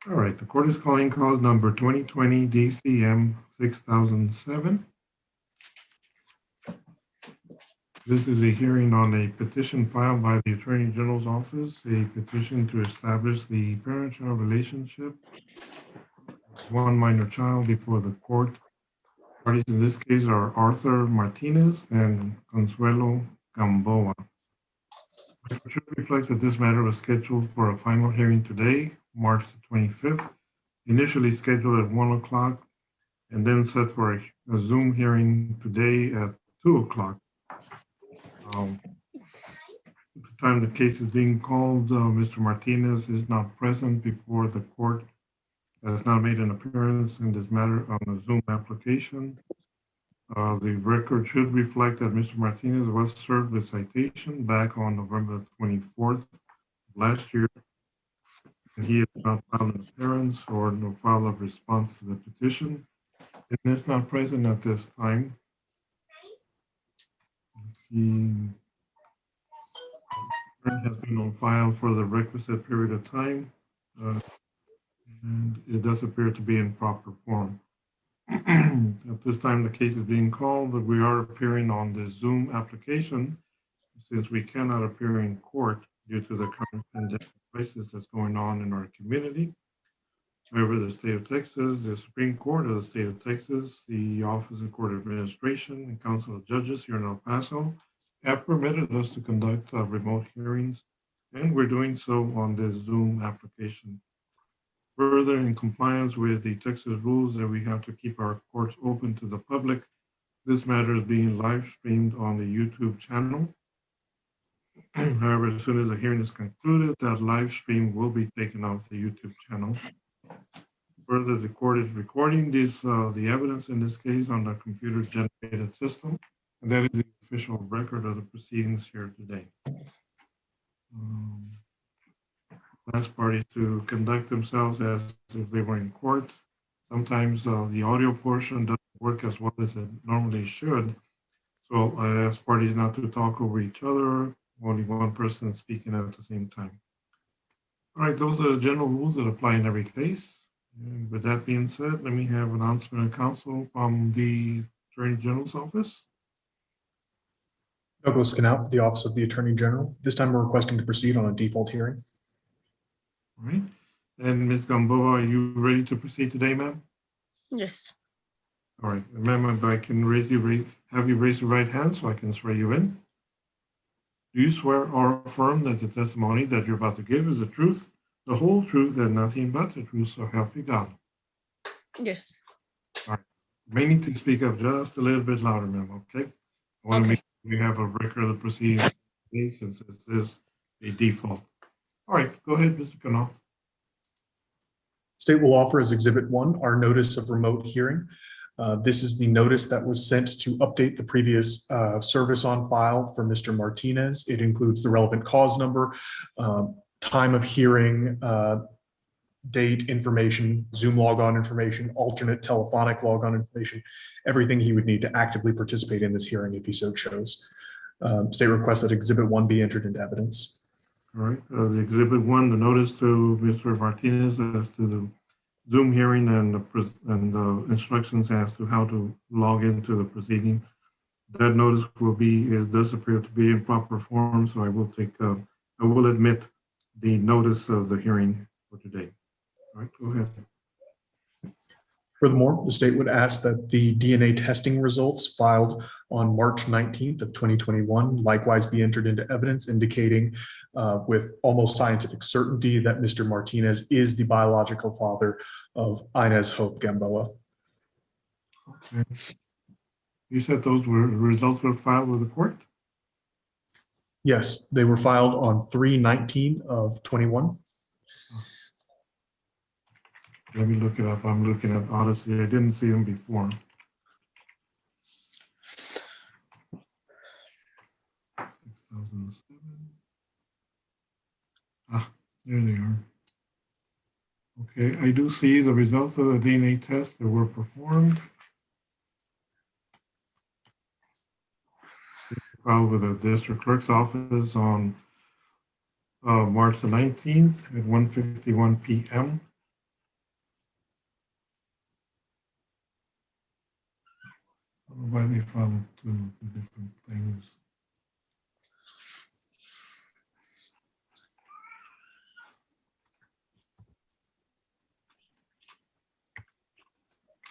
All right, the court is calling cause number 2020 DCM 6007. This is a hearing on a petition filed by the Attorney General's office, a petition to establish the parent-child relationship of one minor child before the court. Parties in this case are Arthur Martinez and Consuelo Gamboa. It should reflect that this matter was scheduled for a final hearing today, March the 25th, initially scheduled at 1 o'clock, and then set for a Zoom hearing today at 2 o'clock. At the time the case is being called, Mr. Martinez is not present before the court, has not made an appearance in this matter on the Zoom application. The record should reflect that Mr. Martinez was served with citation back on November 24th last year. And he has not filed an appearance or no file of response to the petition, and is not present at this time. He has been on file for the requisite period of time, and it does appear to be in proper form. At this time, the case is being called. We are appearing on the Zoom application since we cannot appear in court due to the current pandemic crisis that's going on in our community. However, the state of Texas, the Supreme Court of the state of Texas, the Office of Court Administration, and Council of Judges here in El Paso have permitted us to conduct remote hearings, and we're doing so on this Zoom application. Further, in compliance with the Texas rules that we have to keep our courts open to the public, this matter is being live streamed on the YouTube channel. However, as soon as the hearing is concluded, that live stream will be taken off the YouTube channel. Further, the court is recording the evidence in this case on a computer-generated system, and that is the official record of the proceedings here today. Last parties to conduct themselves as if they were in court. Sometimes the audio portion doesn't work as well as it normally should. So I ask parties not to talk over each other, only one person speaking at the same time. All right, those are the general rules that apply in every case. And with that being said, let me have an announcement of counsel from the Attorney General's office. Douglas Canal for the Office of the Attorney General. This time we're requesting to proceed on a default hearing. All right. And Ms. Gamboa, are you ready to proceed today, ma'am? Yes. All right. Ma'am, if I can have you raise your right hand so I can swear you in. Do you swear or affirm that the testimony that you're about to give is the truth, the whole truth, and nothing but the truth, so help you God? Yes. All right. You may need to speak up just a little bit louder, ma'am, okay? I want to make sure we have a record of the proceedings since this is a default. All right, go ahead, Mr. Knopf. State will offer as Exhibit 1 our notice of remote hearing. This is the notice that was sent to update the previous service on file for Mr. Martinez. It includes the relevant cause number, time of hearing, date information, Zoom logon information, alternate telephonic logon information, everything he would need to actively participate in this hearing if he so chose. State requests that Exhibit 1 be entered into evidence. All right, the Exhibit 1, the notice to Mr. Martinez as to the Zoom hearing and the instructions as to how to log into the proceeding. That notice will be, it does appear to be in proper form, so I will admit the notice of the hearing for today. All right, go ahead. Furthermore, the state would ask that the DNA testing results filed on March 19th of 2021 likewise be entered into evidence, indicating with almost scientific certainty that Mr. Martinez is the biological father of Inez Hope Gamboa. Okay. You said those results were filed with the court? Yes, they were filed on 3/19 of 21. Let me look it up. I'm looking at Odyssey. I didn't see them before. 6007. Ah, there they are. Okay, I do see the results of the DNA tests that were performed. Filed with the district clerk's office on March the 19th at 1:51 p.m. I don't know why they follow two different things.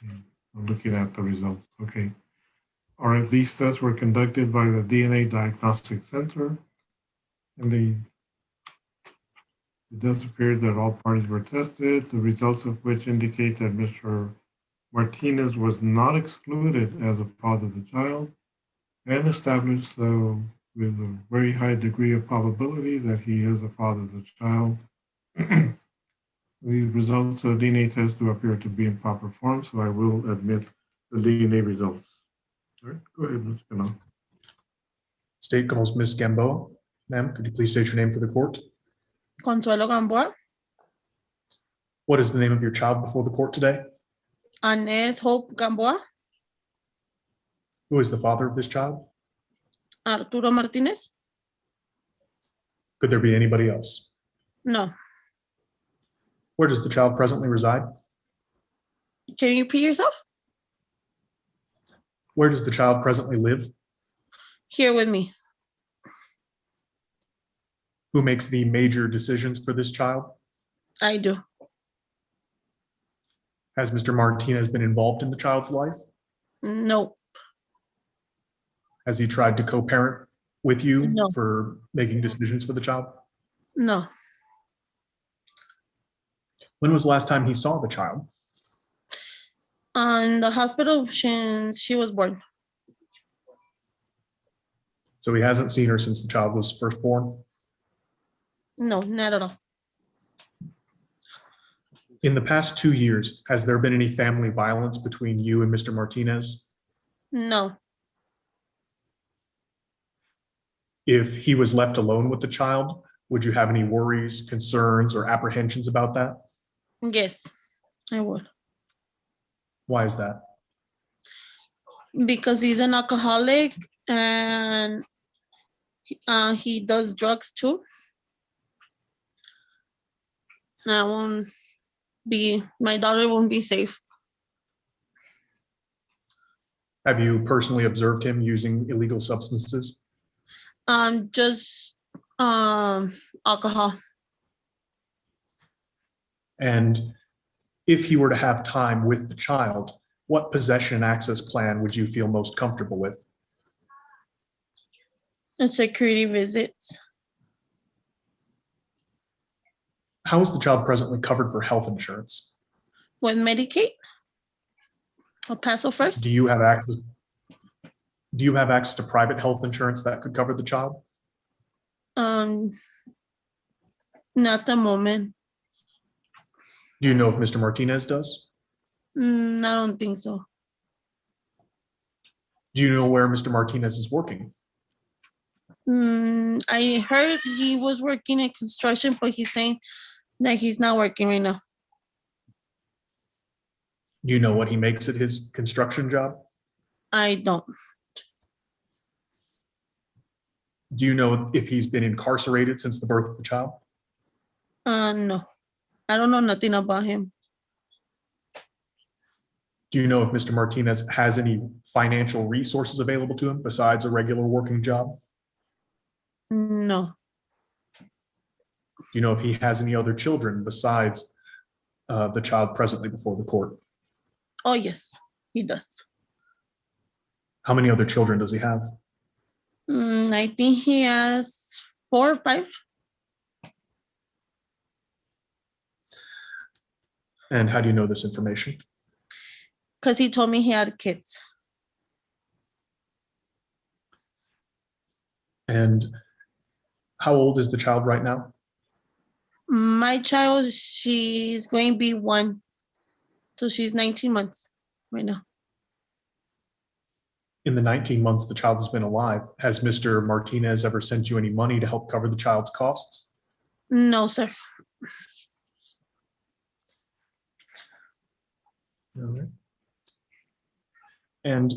Okay, I'm looking at the results. Okay. All right, these tests were conducted by the DNA Diagnostic Center, and it does appear that all parties were tested, the results of which indicate that Mr. Martinez was not excluded as a father of the child and established with a very high degree of probability that he is the father of the child. The results of DNA test do appear to be in proper form, so I will admit the DNA results. All right, go ahead, Ms. Canal. State calls Ms. Gamboa. Ma'am, could you please state your name for the court? Consuelo Gamboa. What is the name of your child before the court today? Anés Hope Gamboa. Who is the father of this child? Arturo Martinez. Could there be anybody else? No. Where does the child presently reside? Can you repeat yourself? Where does the child presently live? Here with me. Who makes the major decisions for this child? I do. Has Mr. Martinez been involved in the child's life? No. Has he tried to co-parent with you No. for making decisions for the child? No. When was the last time he saw the child? In the hospital since she was born. So he hasn't seen her since the child was first born? No, not at all. In the past 2 years, has there been any family violence between you and Mr. Martinez? No. If he was left alone with the child, would you have any worries, concerns, or apprehensions about that? Yes, I would. Why is that? Because he's an alcoholic and he does drugs too. My daughter won't be safe. Have you personally observed him using illegal substances? Just alcohol. And if he were to have time with the child, what possession and access plan would you feel most comfortable with? And security visits. How is the child presently covered for health insurance? With Medicaid. El Paso first. Do you have access to private health insurance that could cover the child? Not the moment. Do you know if Mr. Martinez does? I don't think so. Do you know where Mr. Martinez is working? I heard he was working in construction, but he's saying that he's not working right now. Do you know what he makes at his construction job? I don't. Do you know if he's been incarcerated since the birth of the child? No. I don't know nothing about him. Do you know if Mr. Martinez has any financial resources available to him besides a regular working job? No. Do you know if he has any other children besides the child presently before the court? Oh, yes, he does. How many other children does he have? I think he has 4 or 5. And how do you know this information? Because he told me he had kids. And how old is the child right now? My child, she's going to be 1. So she's 19 months right now. In the 19 months the child has been alive, has Mr. Martinez ever sent you any money to help cover the child's costs? No, sir. All right. And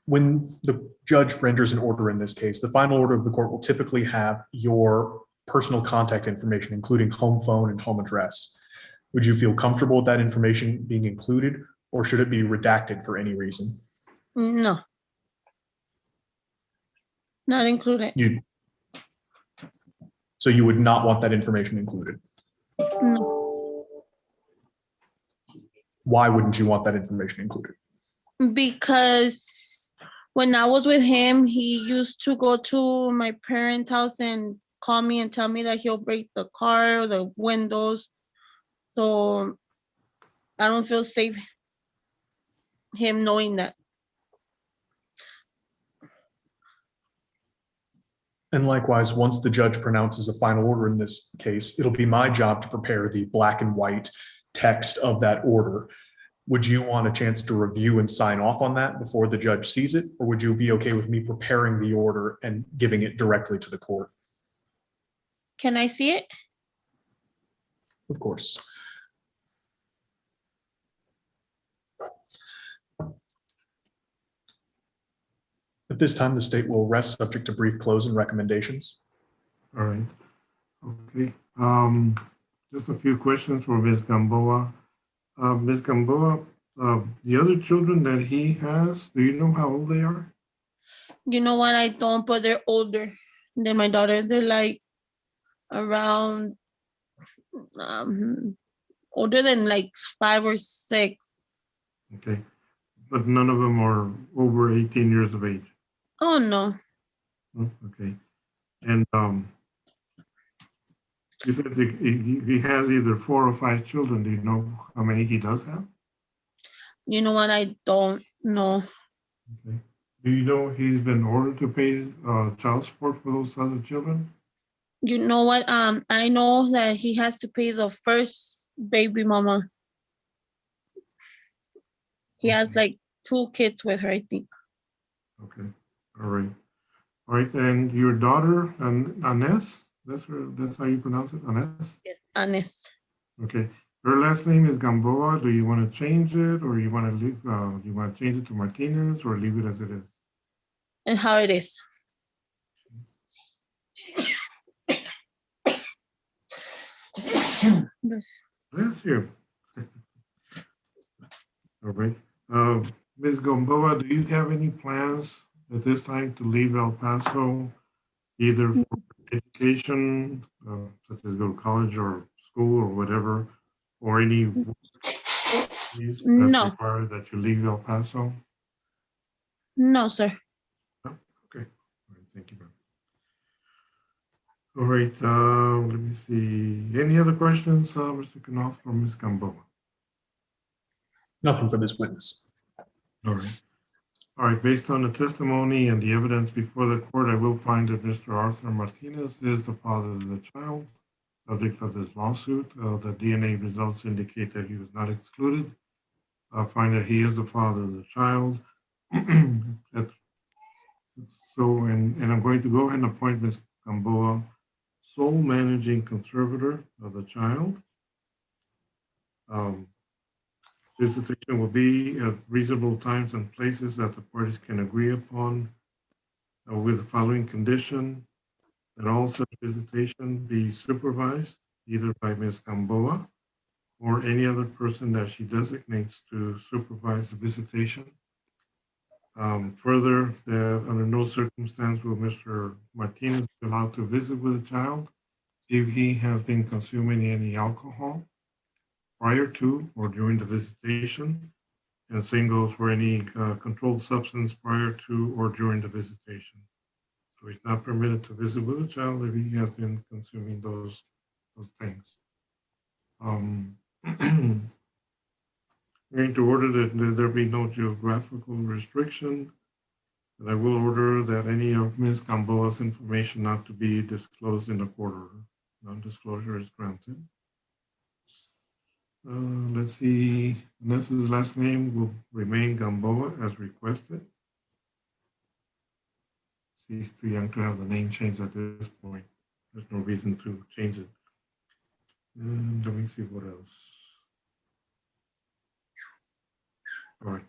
when the judge renders an order in this case, the final order of the court will typically have your personal contact information, including home phone and home address. Would you feel comfortable with that information being included, or should it be redacted for any reason? No, Not included. So you would not want that information included. No, Why wouldn't you want that information included? because when I was with him, he used to go to my parents' house and call me and tell me that he'll break the car, the windows. So I don't feel safe him knowing that. And likewise, once the judge pronounces a final order in this case, it'll be my job to prepare the black and white text of that order. Would you want a chance to review and sign off on that before the judge sees it? Or would you be okay with me preparing the order and giving it directly to the court? Can I see it? Of course. At this time, the state will rest subject to brief close and recommendations. All right. Okay. Just a few questions for Ms. Gamboa. Ms. Gamboa, the other children that he has, do you know how old they are? You know what? I don't, but they're older than my daughter. They're like around older than like 5 or 6. Okay. But none of them are over 18 years of age. Oh no. Oh, okay. And you said he has either 4 or 5 children. Do you know how many he does have? You know what? I don't know. Okay. Do you know he's been ordered to pay child support for those other children? You know what? I know that he has to pay the first baby mama. He has like 2 kids with her, I think. Okay. All right. All right. And your daughter, Aness, that's how you pronounce it, Aness? Yes, honest. Okay. Her last name is Gamboa. Do you want to change it, or you want to leave? You want to change it to Martinez, or leave it as it is? And how it is. Bless you. All right. Ms. Gamboa, do you have any plans at this time to leave El Paso, either for education, such as go to college or school or whatever, or any that No. require that you leave El Paso? No, sir. No? Okay. All right. Thank you, ma'am. All right. Let me see. Any other questions, Mr. Knopf or Ms. Gamboa? Nothing for this witness. All right. All right. Based on the testimony and the evidence before the court, I will find that Mr. Arthur Martinez is the father of the child, subject of this lawsuit. The DNA results indicate that he was not excluded. I find that he is the father of the child. And I'm going to go ahead and appoint Ms. Gamboa sole managing conservator of the child. Visitation will be at reasonable times and places that the parties can agree upon, with the following condition: that all such visitation be supervised either by Ms. Gamboa or any other person that she designates to supervise the visitation. Further, that under no circumstance will Mr. Martinez be allowed to visit with the child if he has been consuming any alcohol prior to or during the visitation. And the same goes for any controlled substance prior to or during the visitation. So he's not permitted to visit with the child if he has been consuming those things. I'm going to order that there be no geographical restriction. And I will order that any of Ms. Gamboa's information not to be disclosed in the court order. Non-disclosure is granted. Let's see, Nessa's last name will remain Gamboa as requested. She's too young to have the name changed at this point. There's no reason to change it. And let me see what else. All right.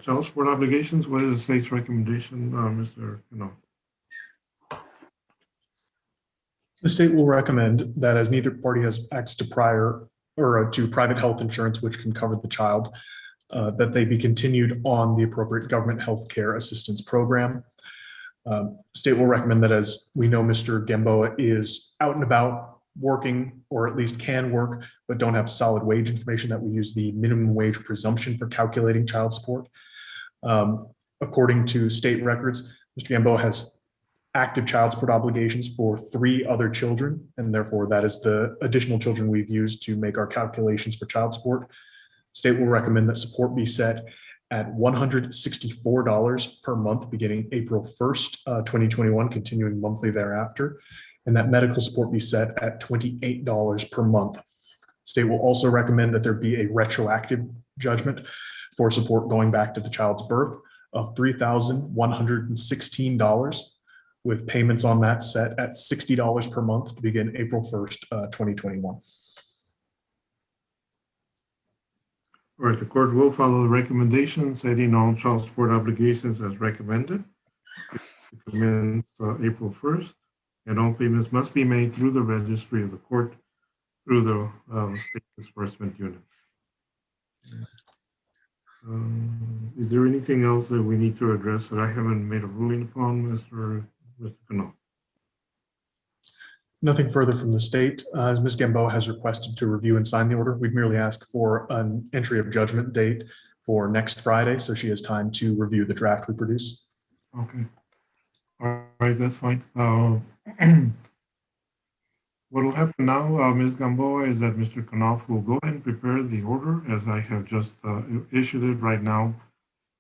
Child support obligations, what is the state's recommendation, Mr. Cano? The state will recommend that as neither party has access to to private health insurance, which can cover the child, that they be continued on the appropriate government health care assistance program. State will recommend that, as we know, Mr. Gamboa is out and about working, or at least can work, but don't have solid wage information, that we use the minimum wage presumption for calculating child support. According to state records, Mr. Gamboa has active child support obligations for 3 other children, and therefore that is the additional children we've used to make our calculations for child support. State will recommend that support be set at $164 per month beginning April 1st, 2021, continuing monthly thereafter, and that medical support be set at $28 per month. State will also recommend that there be a retroactive judgment for support going back to the child's birth of $3,116, with payments on that set at $60 per month to begin April 1st, 2021. All right, the court will follow the recommendation setting all child support obligations as recommended. It commence April 1st, and all payments must be made through the registry of the court through the state disbursement unit. Is there anything else that we need to address that I haven't made a ruling upon, Mr. Knopf? Nothing further from the state. As Ms. Gamboa has requested to review and sign the order, we'd merely ask for an entry of judgment date for next Friday, so she has time to review the draft we produce. Okay. All right, that's fine. What will happen now, Ms. Gamboa, is that Mr. Knopf will go ahead and prepare the order as I have just issued it right now.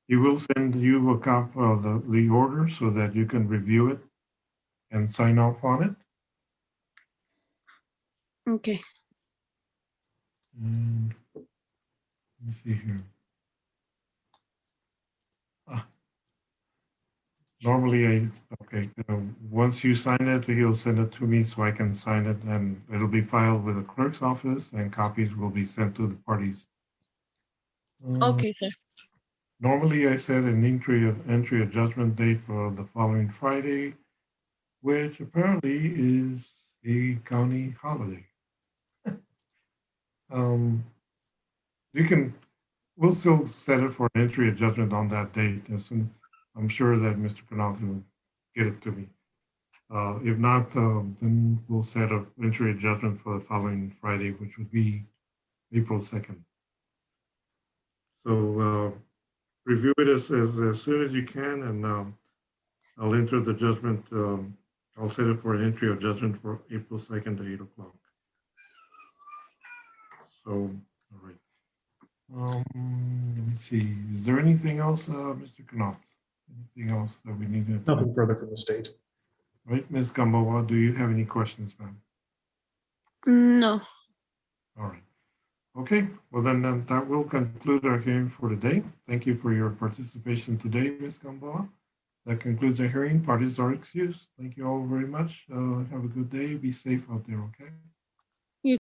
He will send you a copy of the order so that you can review it and sign off on it. Okay. And let me see here. Normally, once you sign it, he'll send it to me so I can sign it, and it'll be filed with the clerk's office, and copies will be sent to the parties. Okay, sir. Normally, I set an entry of judgment date for the following Friday, which apparently is a county holiday. We'll still set it for an entry of judgment on that date. I'm sure that Mr. Knopf will get it to me. If not, then we'll set an entry of judgment for the following Friday, which would be April 2nd. So review it as soon as you can, and I'll enter the judgment. I'll set it for an entry of judgment for April 2nd at 8 o'clock. So, all right. Let me see. Is there anything else, Mr. Knopf? Anything else that we need to? Nothing further from the state. Right, Ms. Gamboa, do you have any questions, ma'am? No. All right. Okay, well then that will conclude our hearing for today. Thank you for your participation today, Ms. Gamboa. That concludes our hearing. Parties are excused. Thank you all very much. Have a good day. Be safe out there, okay?